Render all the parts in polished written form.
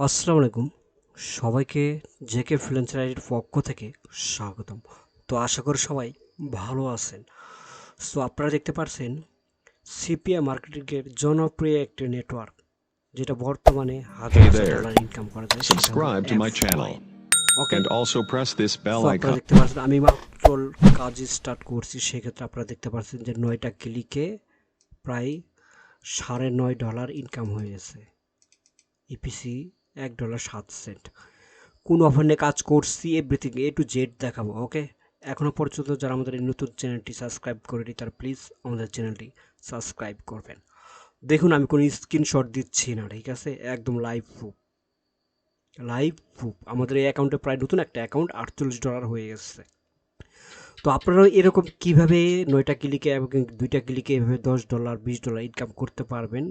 আসসালামু আলাইকুম সবাইকে জেকে ফ্রিল্যান্সার আইডির পক্ষ থেকে স্বাগতম। তো আশা করি সবাই ভালো আছেন। সো আপনারা দেখতে পাচ্ছেন সিপিএ মার্কেটিংয়ের জনপ্রিয় একটি নেটওয়ার্ক, যেটা বর্তমানে হাজার Hey হাজার there. ডলার ইনকাম করা যায়, সেটা হলো Subscribe to my channel F5। Okay, and also press this so bell আপনারা icon. দেখতে পাচ্ছেন আমি মাত্র কাজ স্টার্ট করছি। সেক্ষেত্রে আপনারা দেখতে পাচ্ছেন যে 9টা ক্লিকে প্রায় $9.5 ইনকাম হয়ে গেছে। ইপিসি $1.07। কোন অফার নিয়ে কাজ করছি এভরিথিং এ টু জেড দেখাবো। ওকে, এখনও পর্যন্ত যারা আমাদের এই নতুন চ্যানেলটি সাবস্ক্রাইব করেনি তারা প্লিজ আমাদের চ্যানেলটি সাবস্ক্রাইব করবেন। দেখুন আমি কোনো স্ক্রিনশট দিচ্ছি না, ঠিক আছে, একদম লাইভ প্রুফ। আমাদের এই অ্যাকাউন্টে প্রায় নতুন একটা অ্যাকাউন্ট $48 হয়ে গেছে। তো আপনারাও এরকম কীভাবে 9টা ক্লিকে এবং 2টা ক্লিকে এভাবে $10 $20 ইনকাম করতে পারবেন,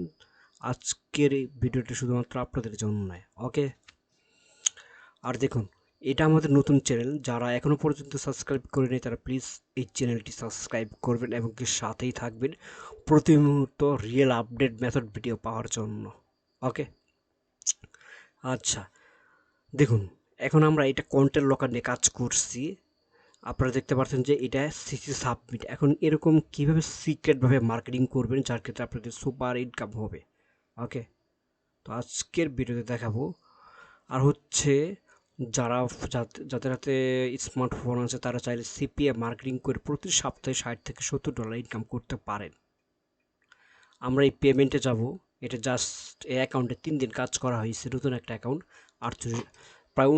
আজকের এই ভিডিওটি শুধুমাত্র আপনাদের জন্য নয়। ওকে, আর দেখুন এটা আমাদের নতুন চ্যানেল, যারা এখনও পর্যন্ত সাবস্ক্রাইব করেনি তারা প্লিজ এই চ্যানেলটি সাবস্ক্রাইব করবেন এবং কি সাথেই থাকবেন প্রতি মুহূর্ত রিয়েল আপডেট মেথড ভিডিও পাওয়ার জন্য। ওকে, আচ্ছা দেখুন এখন আমরা এটা কন্টেন্ট লকার নিয়ে কাজ করছি। আপনারা দেখতে পাচ্ছেন যে এটা সিসি সাবমিট। এখন এরকম কীভাবে সিক্রেটভাবে মার্কেটিং করবেন যার ক্ষেত্রে আপনাদের সুপার ইনকাম হবে। ওকে, তো আজকের ভিডিওতে দেখাবো। আর হচ্ছে যারা যাদের হাতে স্মার্টফোন আছে তারা চাইলে সিপিএ মার্কেটিং করে প্রতি সপ্তাহে $60 থেকে $70 ইনকাম করতে পারেন। আমরা এই পেমেন্টে যাব। এটা জাস্ট এই অ্যাকাউন্টে 3 দিন কাজ করা হয়েছে, নতুন একটা অ্যাকাউন্ট। আর প্রায়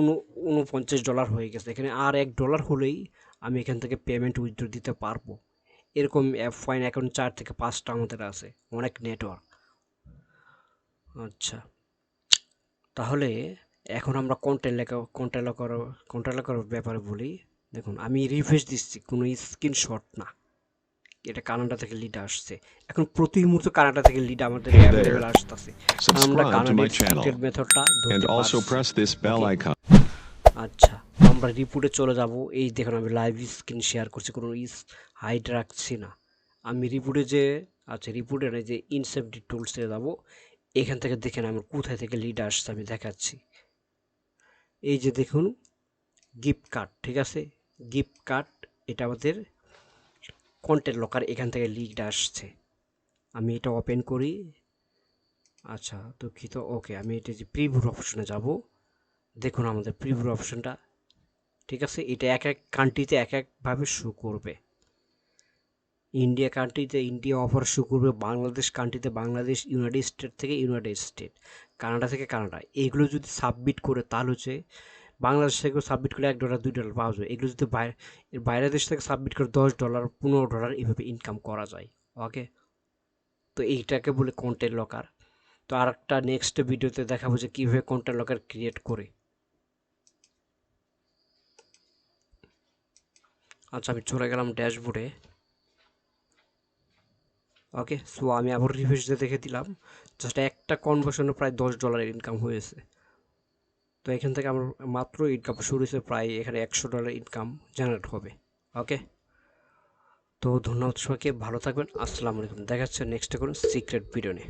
$49 হয়ে গেছে। এখানে আর $1 হলেই আমি এখান থেকে পেমেন্ট উইথড্র দিতে পারবো। এরকম ফাইন অ্যাকাউন্ট 4 থেকে 5টা আমাদের আছে, অনেক নেটওয়ার্ক। আচ্ছা, তাহলে এখন আমরা কন্টেন্ট লেখার ব্যাপারে বলি। দেখুন আমি রিফ্রেশ দিচ্ছি, কোনো স্ক্রিনশট না, এটা কানাডা থেকে লিড আসছে। এখন প্রতি মুহূর্তে কানাডা থেকে লিড আমাদের Hey অ্যাভেলেবেল there. আসতেছে, কারণ আমরা Subscribe to my কানাডের channel সিক্রেট মেথডটা and ধরতে also পারছি। press this bell okay, icon. আচ্ছা আমরা রিপোর্টে চলে যাব। এই দেখুন আমি লাইভ স্ক্রিন শেয়ার করছি, কোনো হাইড রাখছি না। আমি রিপোর্টে যে রিপোর্টে নেই যে ইনসেফটি টুলসে যাব। এখান থেকে দেখেন আমার কোথায় থেকে লিড আসছে আমি দেখাচ্ছি। এই যে দেখুন গিফট কার্ড, ঠিক আছে, গিফট কার্ড, এটা আমাদের কন্টেন্ট লকার, এখান থেকে লিড আসছে। আমি এটা ওপেন করি। আচ্ছা দুঃখিত, ওকে আমি এটা যে প্রিভিউ অপশনে যাব। দেখুন আমাদের প্রিভিউ অপশনটা, ঠিক আছে, এটা এক এক কান্ট্রিতে এক একভাবে শো করবে। ইন্ডিয়া কান্ট্রিতে ইন্ডিয়া অফার শো করবে, বাংলাদেশ কান্ট্রিতে বাংলাদেশ, ইউনাইটেড স্টেট থেকে ইউনাইটেড স্টেট, কানাডা থেকে কানাডা। এইগুলো যদি সাবমিট করে তাহলে হচ্ছে বাংলাদেশ থেকে সাবমিট করলে $1 $2 পাওয়া যায়। এগুলো যদি বাইরের দেশ থেকে সাবমিট করে $10 $15 এইভাবে ইনকাম করা যায়। ওকে, তো এইটাকে বলে কন্টেন্ট লকার। তো আর একটা নেক্সট ভিডিওতে দেখাবো যে কীভাবে কন্টেন্ট লকার ক্রিয়েট করে। আচ্ছা আমি চলে গেলাম ড্যাশবোর্ডে। ওকে, সো আমি আবার রিফ্রেশ দিয়ে দেখে দিলাম, জাস্ট একটা কনভার্সনে প্রায় $10 ইনকাম হয়েছে। তো এখান থেকে আমার মাত্র ইনকাম শুরু হয়েছে, প্রায় এখানে $100 ইনকাম জেনারেট হবে। ওকে, তো ধন্যবাদ সবাইকে, ভালো থাকবেন, আসসালামু আলাইকুম। দেখা যাচ্ছে নেক্সটে কোনো সিক্রেট ভিডিও নিয়ে।